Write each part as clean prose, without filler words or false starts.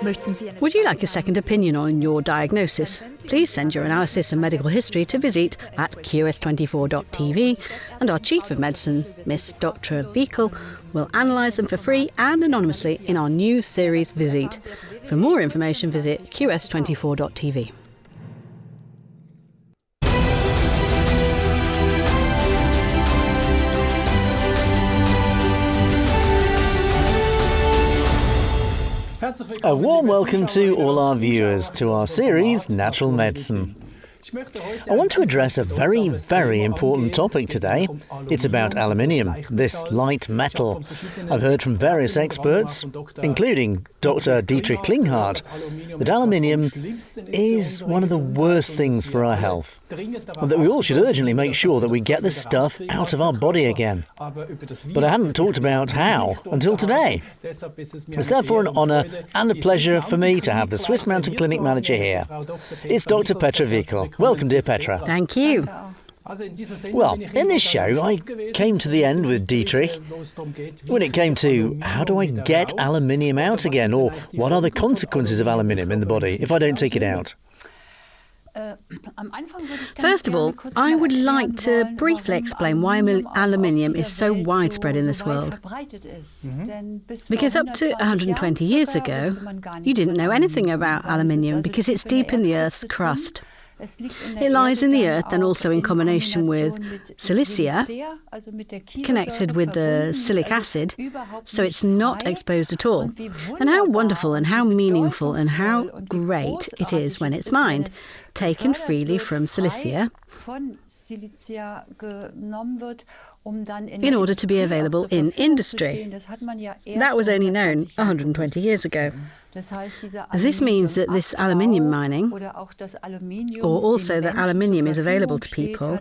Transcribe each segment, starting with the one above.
Would you like a second opinion on your diagnosis? Please send your analysis and medical history to Visit at QS24.TV, and our Chief of Medicine, Miss Petra Wiechel, will analyse them for free and anonymously in our new series Visit. For more information, visit QS24.TV. A warm welcome to all our viewers to our series Natural Medicine. I want to address a very, very important topic today. It's about aluminium, this light metal. I've heard from various experts, including Dr. Dietrich Klinghardt, that aluminium is one of the worst things for our health, and that we all should urgently make sure that we get this stuff out of our body again. But I hadn't talked about how until today. It's therefore an honour and a pleasure for me to have the Swiss Mountain Clinic manager here. It's Dr. Petra Wiechel. Welcome, dear Petra. Thank you. Well, in this show, I came to the end with Dietrich when it came to how do I get aluminium out again, or what are the consequences of aluminium in the body if I don't take it out? First of all, I would like to briefly explain why aluminium is so widespread in this world. Because up to 120 years ago, you didn't know anything about aluminium because it's deep in the Earth's crust. It lies in the earth and also in combination with silicia, connected with the silic acid, so it's not exposed at all. And how wonderful and how meaningful and how great it is when it's mined, taken freely from silicia, in order to be available in industry. That was only known 120 years ago. This means that this aluminium mining, or also that aluminium is available to people,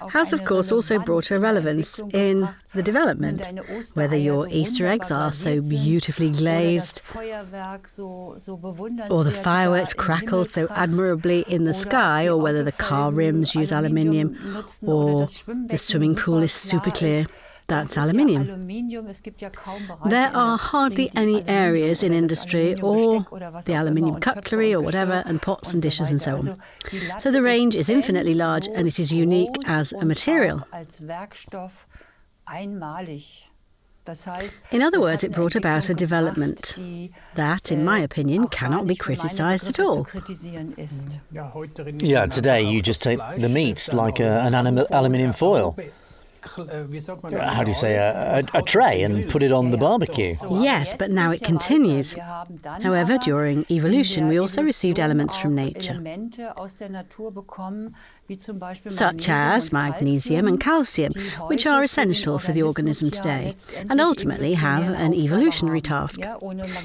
has of course also brought a relevance in the development, whether your Easter eggs are so beautifully glazed, or the fireworks crackle so admirably in the sky, or whether the car rims use aluminium, or the swimming pool is super clear. That's aluminium. There are hardly any areas in industry or the aluminium cutlery or whatever, and pots and dishes and so on. So the range is infinitely large and it is unique as a material. In other words, it brought about a development that, in my opinion, cannot be criticised at all. Yeah, today you just take the meat like an aluminium foil. How do you say, a tray, and put it on the barbecue? Yes, but now it continues. However, during evolution, we also received elements from nature, such as magnesium and calcium, which are essential for the organism today, and ultimately have an evolutionary task.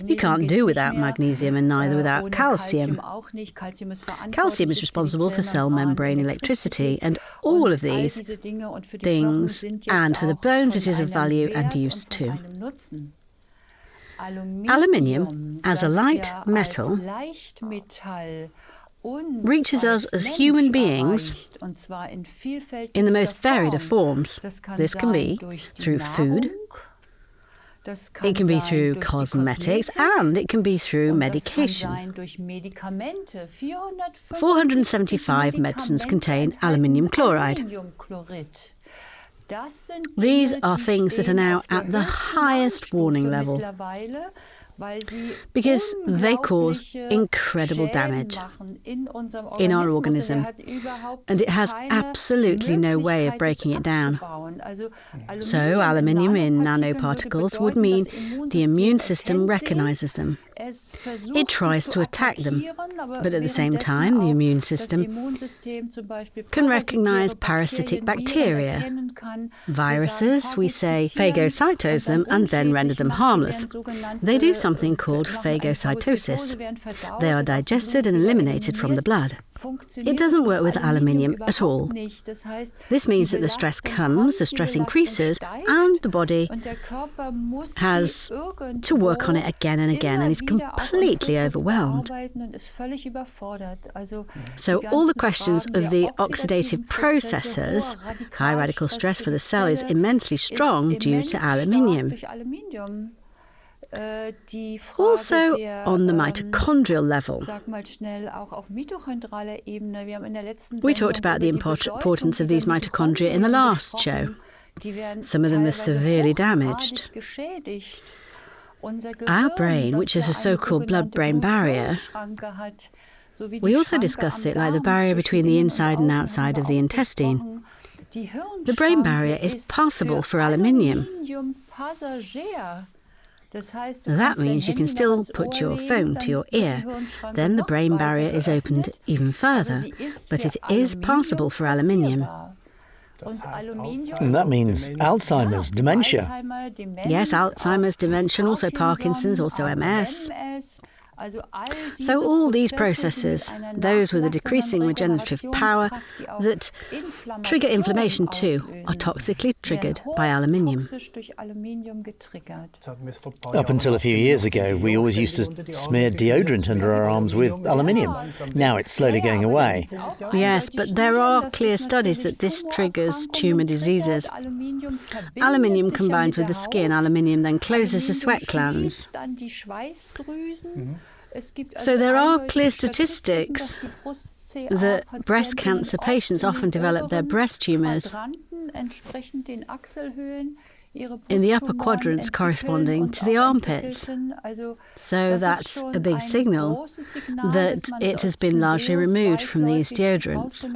You can't do without magnesium and neither without calcium. Calcium is responsible for cell membrane electricity, and all of these things, and for the bones it is of value and use too. Aluminium, as a light metal, reaches us as human beings in the most varied of forms. This can be through food, it can be through cosmetics, and it can be through medication. 475 medicines contain aluminium chloride. These are things that are now at the highest warning level because they cause incredible damage in our organism, and it has absolutely no way of breaking it down. So aluminium in nanoparticles would mean the immune system recognises them. It tries to attack them, but at the same time, the immune system can recognise parasitic bacteria. Viruses, we say, phagocytose them and then render them harmless. They do something called phagocytosis. They are digested and eliminated from the blood. It doesn't work with aluminium at all. This means that the stress comes, the stress increases, and the body has to work on it again and again, and is completely overwhelmed. So all the questions of the oxidative processes, high radical stress for the cell is immensely strong due to aluminium. Also on the mitochondrial level. We talked about the importance of these mitochondria in the last show. Some of them are severely damaged. Our brain, which is a so-called blood-brain barrier, we also discussed it like the barrier between the inside and outside of the intestine. The brain barrier is passable for aluminium. That means you can still put your phone to your ear. Then the brain barrier is opened even further, but it is passable for aluminium. And that means Alzheimer's, dementia. Yes, Alzheimer's, dementia, and also Parkinson's, also MS. So all these processes, those with a decreasing regenerative power that trigger inflammation too, are toxically triggered by aluminium. Up until a few years ago, we always used to smear deodorant under our arms with aluminium. Now it's slowly going away. Yes, but there are clear studies that this triggers tumour diseases. Aluminium combines with the skin. Aluminium then closes the sweat glands. So there are clear statistics that breast cancer patients often develop their breast tumours in the upper quadrants corresponding to the armpits. So that's a big signal that it has been largely removed from these deodorants.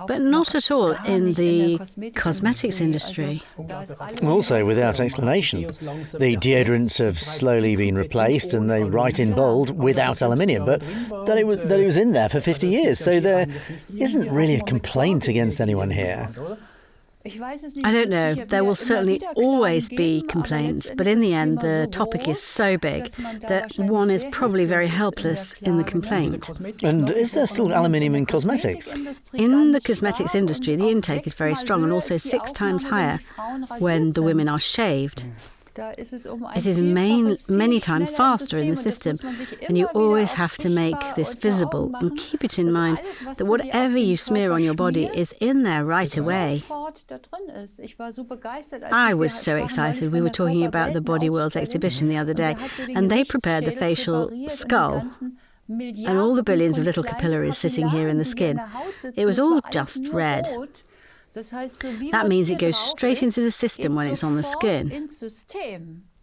But not at all in the cosmetics industry. Also, without explanation, the deodorants have slowly been replaced, and they write in bold, without aluminium, but that it was in there for 50 years, so there isn't really a complaint against anyone here. I don't know. There will certainly always be complaints, but in the end, the topic is so big that one is probably very helpless in the complaint. And is there still aluminium in cosmetics? In the cosmetics industry, the intake is very strong and also 6 times higher when the women are shaved. It is many times faster in the system, and you always have to make this visible and keep it in mind that whatever you smear on your body is in there right away. I was so excited. We were talking about the Body Worlds exhibition the other day, and they prepared the facial skull and all the billions of little capillaries sitting here in the skin. It was all just red. That means it goes straight into the system when it's on the skin.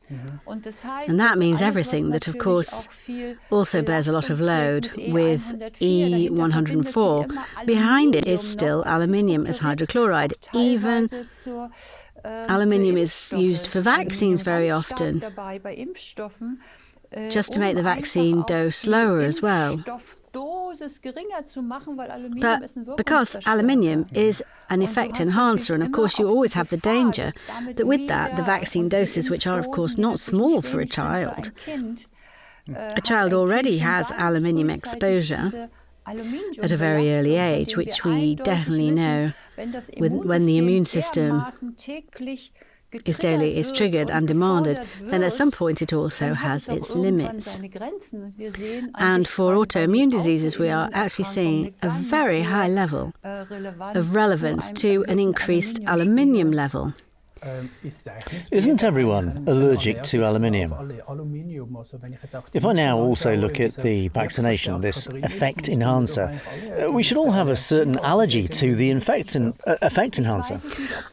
And that means everything that, of course, also bears a lot of load. With E104, behind it is still aluminium as hydrochloride. Even aluminium is used for vaccines very often, just to make the vaccine dose lower as well. But because aluminium is an effect enhancer, and of course you always have the danger that with that the vaccine doses, which are of course not small for a child already has aluminium exposure at a very early age, which we definitely know when the immune system is triggered and demanded, then at some point it also has its limits. And for autoimmune diseases, we are actually seeing a very high level of relevance to an increased aluminium level. Isn't everyone allergic to aluminium? If I now also look at the vaccination, this effect enhancer, we should all have a certain allergy to the effect enhancer.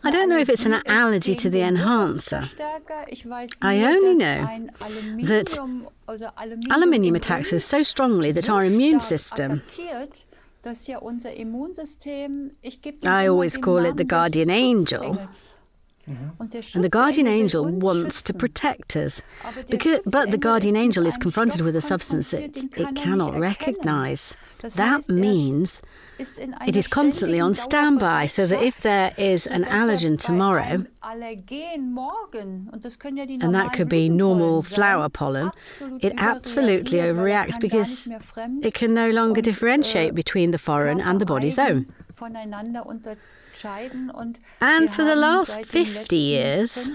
I don't know if it's an allergy to the enhancer. I only know that aluminium attacks us so strongly that our immune system, I always call it the guardian angel, and the guardian angel wants to protect us, but the guardian angel is confronted with a substance that it cannot recognise. That means it is constantly on standby, so that if there is an allergen tomorrow, and that could be normal flower pollen, it absolutely overreacts because it can no longer differentiate between the foreign and the body's own. And for the last 50 years,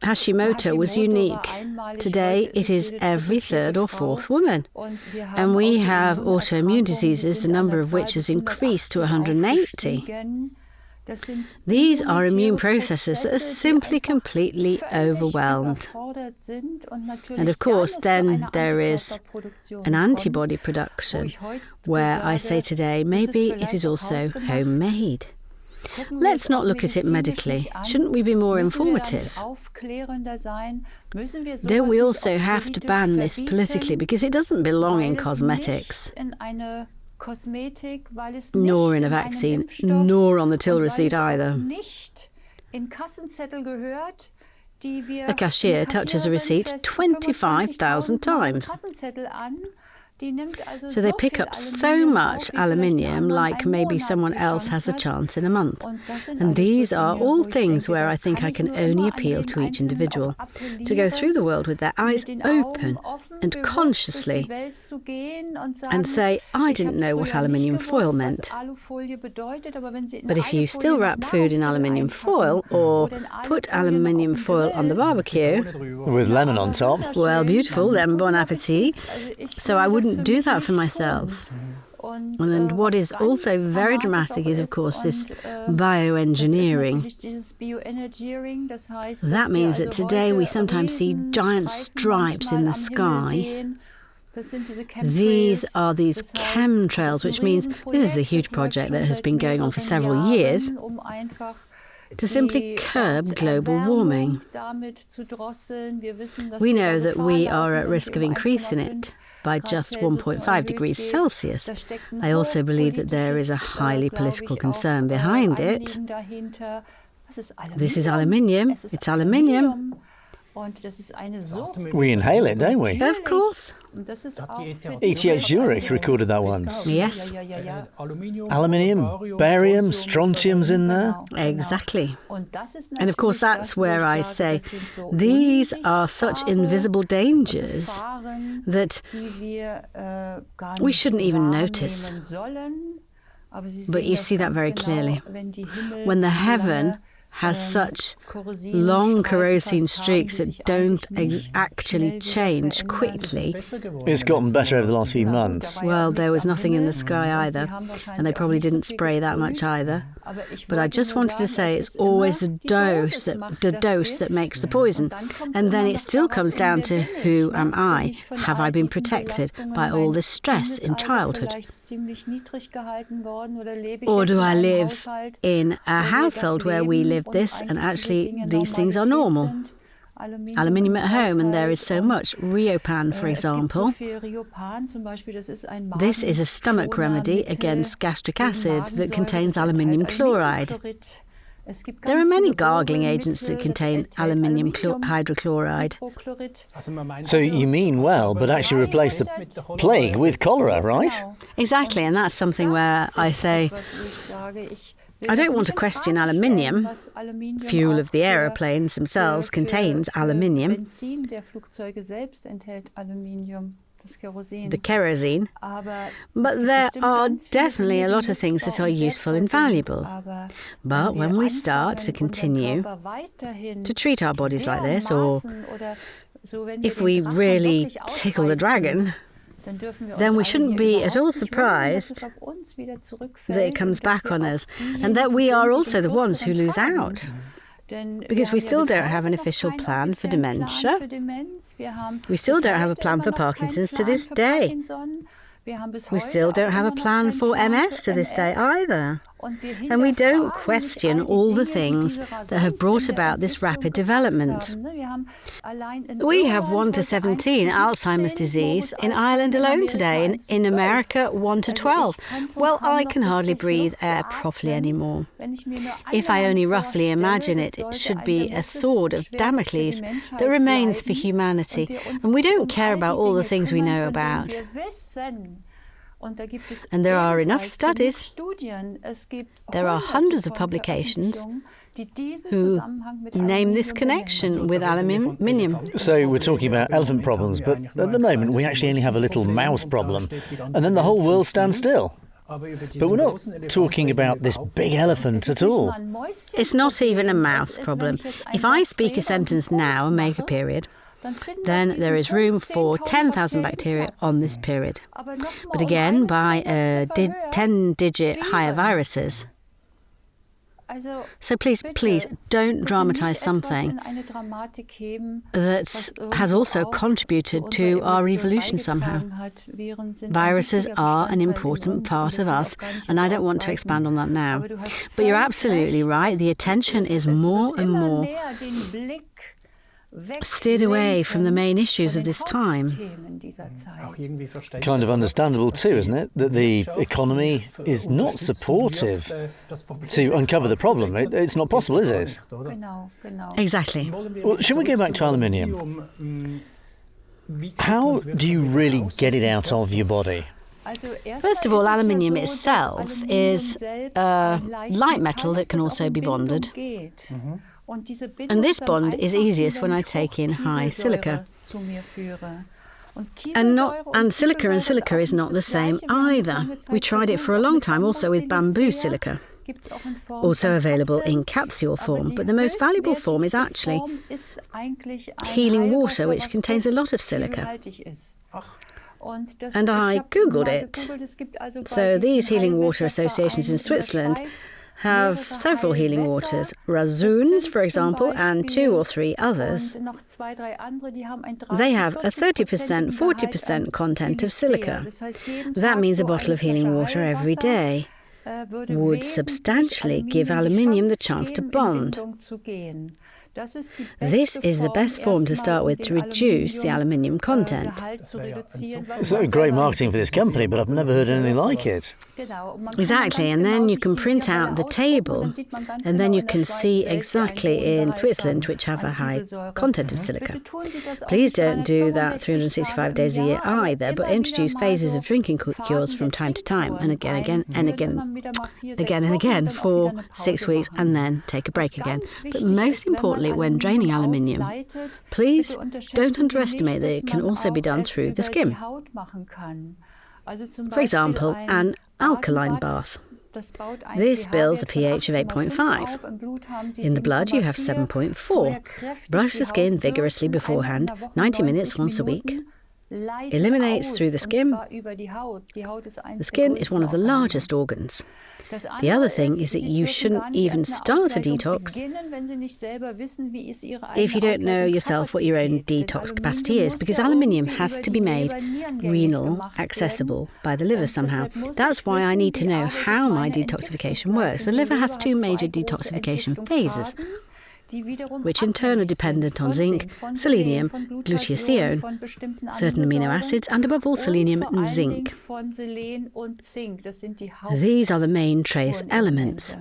Hashimoto was unique. Today, it is every 3rd or 4th woman. And we have autoimmune diseases, the number of which has increased to 180. These are immune processes that are simply completely overwhelmed. And of course, then there is an antibody production, where I say today, maybe it is also homemade. Let's not look at it medically. Shouldn't we be more informative? Don't we also have to ban this politically, because it doesn't belong in cosmetics, nor in a vaccine, nor on the till receipt either. A cashier touches a receipt 25,000 times. So they pick up so much aluminium, like maybe someone else has a chance in a month. And these are all things where I think I can only appeal to each individual to go through the world with their eyes open and consciously and say, I didn't know what aluminium foil meant. But if you still wrap food in aluminium foil or put aluminium foil on the barbecue with lemon on top, well, beautiful, then bon appetit. So I wouldn't do that for myself. And what is also very dramatic is, of course, this bioengineering. That means that today we sometimes see giant stripes in the sky. These are these chemtrails, which means this is a huge project that has been going on for several years to simply curb global warming. We know that we are at risk of increasing it by just 1.5 degrees Celsius. I also believe that there is a highly political concern behind it. This is aluminium. It's aluminium. We inhale it, don't we? Of course. ETH Zurich recorded that once. Yes. Aluminium, barium, strontium's in there. Exactly. And of course, that's where I say these are such invisible dangers that we shouldn't even notice. But you see that very clearly. When the heaven has such long kerosene streaks that don't actually change quickly. It's gotten better over the last few months. Well, there was nothing in the sky either, and they probably didn't spray that much either. But I just wanted to say it's always the dose that makes the poison. And then it still comes down to who am I? Have I been protected by all this stress in childhood? Or do I live in a household where we live this and actually these things are normal? Aluminium at home, and there is so much. Riopan, for example. This is a stomach remedy against gastric acid that contains aluminium chloride. There are many gargling agents that contain aluminium hydrochloride. So you mean well, but actually replace the plague with cholera, right? Exactly, and that's something where I say, I don't want to question aluminium. Fuel of the aeroplanes themselves contains aluminium. The kerosene. But there are definitely a lot of things that are useful and valuable. But when we start to continue to treat our bodies like this, or if we really tickle the dragon, then we shouldn't be at all surprised that it comes back on us, and that we are also the ones who lose out. Because we still don't have an official plan for dementia. We still don't have a plan for Parkinson's to this day. We still don't have a plan for MS to this day either. And we don't question all the things that have brought about this rapid development. We have 1 to 17 Alzheimer's disease in Ireland alone today, and in America 1 to 12. Well, I can hardly breathe air properly anymore. If I only roughly imagine it, it should be a sword of Damocles that remains for humanity, and we don't care about all the things we know about. And there are enough studies, there are hundreds of publications who name this connection with aluminium. So we're talking about elephant problems, but at the moment we actually only have a little mouse problem, and then the whole world stands still. But we're not talking about this big elephant at all. It's not even a mouse problem. If I speak a sentence now and make a period, then there is room for 10,000 bacteria on this period. But again, by 10-digit higher viruses, So please don't dramatise something that has also contributed to our evolution somehow. Viruses are an important part of us, and I don't want to expand on that now. But you're absolutely right. The attention is more and more steered away from the main issues of this time. Kind of understandable too, isn't it? That the economy is not supportive to uncover the problem. It's not possible, is it? Exactly. Well, should we go back to aluminium? How do you really get it out of your body? First of all, aluminium itself is a light metal that can also be bonded. And this bond is easiest when I take in high silica. And silica is not the same either. We tried it for a long time also with bamboo silica, also available in capsule form, but the most valuable form is actually healing water, which contains a lot of silica. And I googled it. So these healing water associations in Switzerland have several healing waters, Razuns, for example, and 2 or 3 others. They have a 30%, 40% content of silica. That means a bottle of healing water every day would substantially give aluminium the chance to bond. This is the best form to start with to reduce the aluminium content. So great marketing for this company, but I've never heard anything like it. Exactly, and then you can print out the table, and then you can see exactly in Switzerland which have a high content of silica. Please don't do that 365 days a year either, but introduce phases of drinking cures from time to time, and again and again for 6 weeks, and then take a break again. But most importantly, when draining aluminium, please don't underestimate that it can also be done through the skin. For example, an alkaline bath. This builds a pH of 8.5. In the blood, you have 7.4. Brush the skin vigorously beforehand, 90 minutes once a week. Eliminates through the skin. The skin is one of the largest organs. The other thing is that you shouldn't even start a detox if you don't know yourself what your own detox capacity is, because aluminium has to be made renal accessible by the liver somehow. That's why I need to know how my detoxification works. The liver has 2 major detoxification phases, which in turn are dependent on zinc, selenium, glutathione, certain amino acids, and above all selenium and zinc. These are the main trace elements.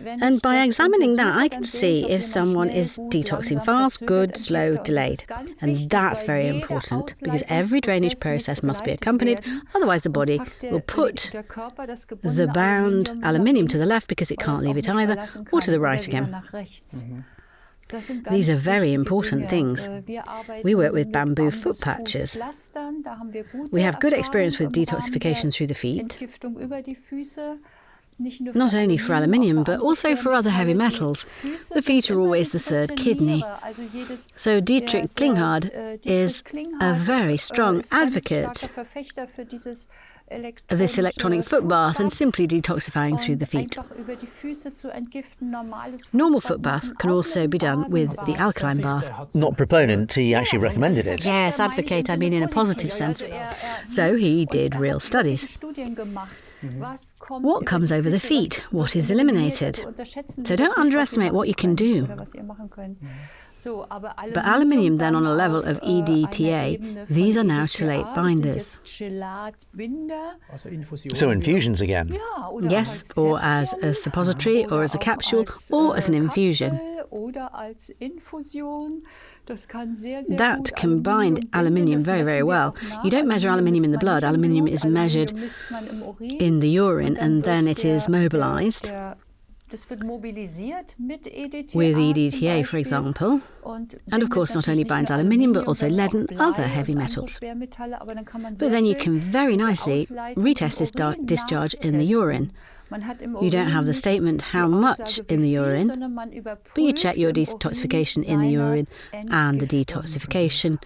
And by examining that, I can see if someone is detoxing fast, good, slow, delayed. And that's very important, because every drainage process must be accompanied, otherwise the body will put the bound aluminium to the left because it can't leave it either, or to the right again. These are very important things. We work with bamboo foot patches. We have good experience with detoxification through the feet, not only for aluminium, but also for other heavy metals. The feet are always the third kidney. So Dietrich Klinghardt is a very strong advocate of this electronic foot bath and simply detoxifying through the feet. Normal foot bath can also be done with the alkaline bath. Not proponent, he actually recommended it. Yes, advocate, I mean in a positive sense. So he did real studies. What comes over the feet? What is eliminated? So don't underestimate what you can do. But aluminium then on a level of EDTA, these are now chelate binders. So infusions again? Yes, or as a suppository, or as a capsule, or as an infusion. That can bind aluminium very, very well. You don't measure aluminium in the blood. Aluminium is measured in the urine, and then it is mobilized with EDTA, for example. And of course, not only binds aluminium, but also lead and other heavy metals. But then you can very nicely retest this discharge in the urine. You don't have the statement how much in the urine, but you check your detoxification in the urine and the detoxification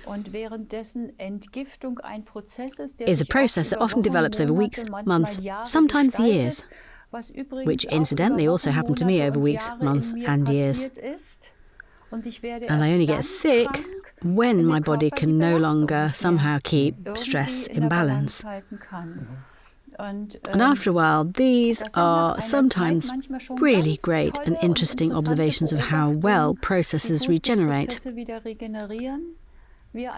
is a process that often develops over weeks, months, sometimes years. which incidentally also happened to me over weeks, months and years. And I only get sick when my body can no longer somehow keep stress in balance. And after a while, these are sometimes really great and interesting observations of how well processes regenerate.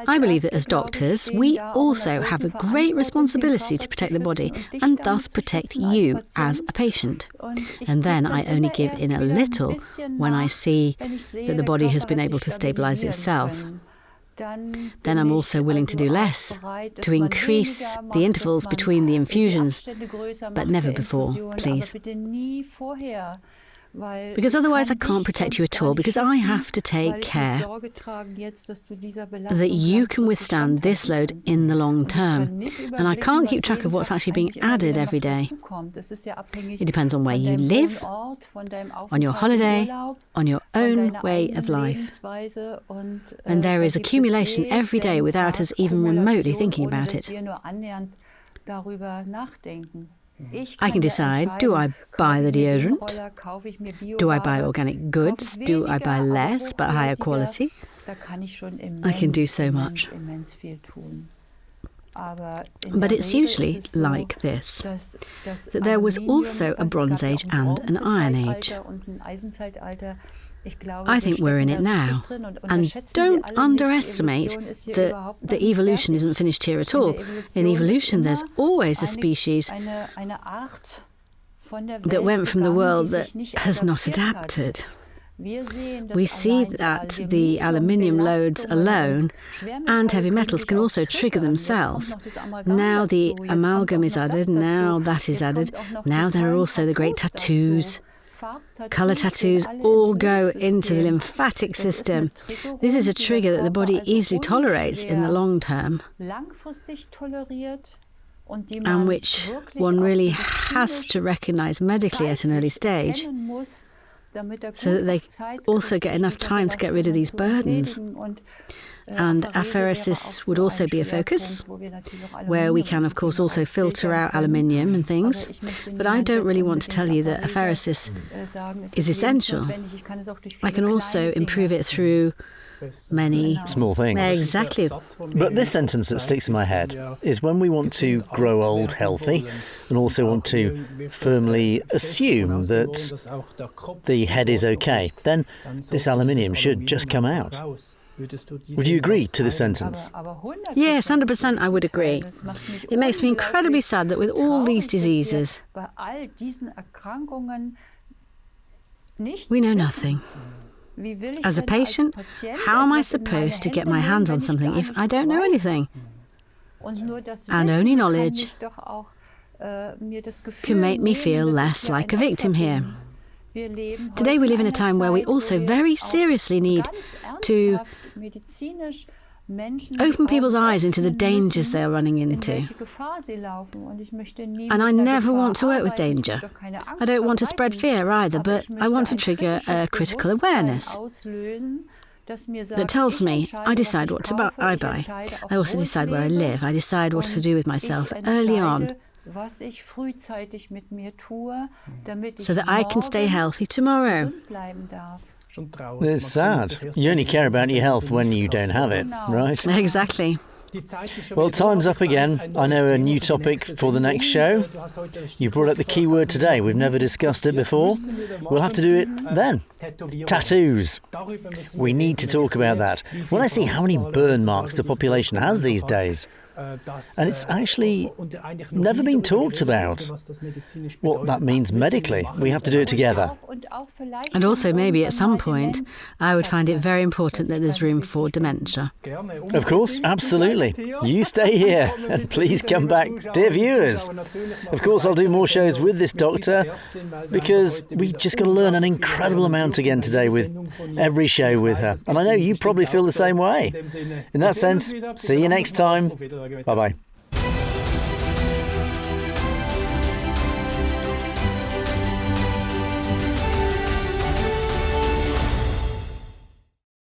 I believe that as doctors, we also have a great responsibility to protect the body and thus protect you as a patient. And then I only give in a little when I see that the body has been able to stabilise itself. Then I'm also willing to do less, to increase the intervals between the infusions, but never before, please. Because otherwise I can't protect you at all, because I have to take care that you can withstand this load in the long term. And I can't keep track of what's actually being added every day. It depends on where you live, on your holiday, on your own way of life. And there is accumulation every day without us even remotely thinking about it. I can decide, do I buy the deodorant? Do I buy organic goods? Do I buy less but higher quality? I can do so much. But it's usually like this, that there was also a Bronze Age and an Iron Age. I think we're in it now, and don't underestimate that the evolution isn't finished here at all. In evolution, there's always a species that went from the world that has not adapted. We see that the aluminium loads alone and heavy metals can also trigger themselves. Now the amalgam is added, now that is added, now there are also the great tattoos. Colour tattoos all go into the lymphatic system. This is a trigger that the body easily tolerates in the long term, and which one really has to recognise medically at an early stage, so that they also get enough time to get rid of these burdens. And apheresis would also be a focus, where we can, of course, also filter out aluminium and things. But I don't really want to tell you that apheresis is essential. I can also improve it through many small things. Exactly. But this sentence that sticks in my head is when we want to grow old healthy and also want to firmly assume that the head is okay, then this aluminium should just come out. Would you agree to this sentence? Yes, 100% I would agree. It makes me incredibly sad that with all these diseases, we know nothing. As a patient, how am I supposed to get my hands on something if I don't know anything? And only knowledge can make me feel less like a victim here. Today we live in a time where we also very seriously need to open people's eyes into the dangers they are running into. And I never want to work with danger. I don't want to spread fear either, but I want to trigger a critical awareness that tells me I decide what I buy. I also decide where I live. I decide what to do with myself early on, so that I can stay healthy tomorrow. It's sad. You only care about your health when you don't have it, right? Exactly. Well, time's up again. I know a new topic for the next show. You brought up the key word today. We've never discussed it before. We'll have to do it then. Tattoos. We need to talk about that. When I see how many burn marks the population has these days, and it's actually never been talked about what that means medically. We have to do it together. And also maybe at some point I would find it very important that there's room for dementia. Of course, absolutely. You stay here and please come back, dear viewers. Of course, I'll do more shows with this doctor because we just got to learn an incredible amount again today with every show with her. And I know you probably feel the same way. In that sense, see you next time. Bye-bye.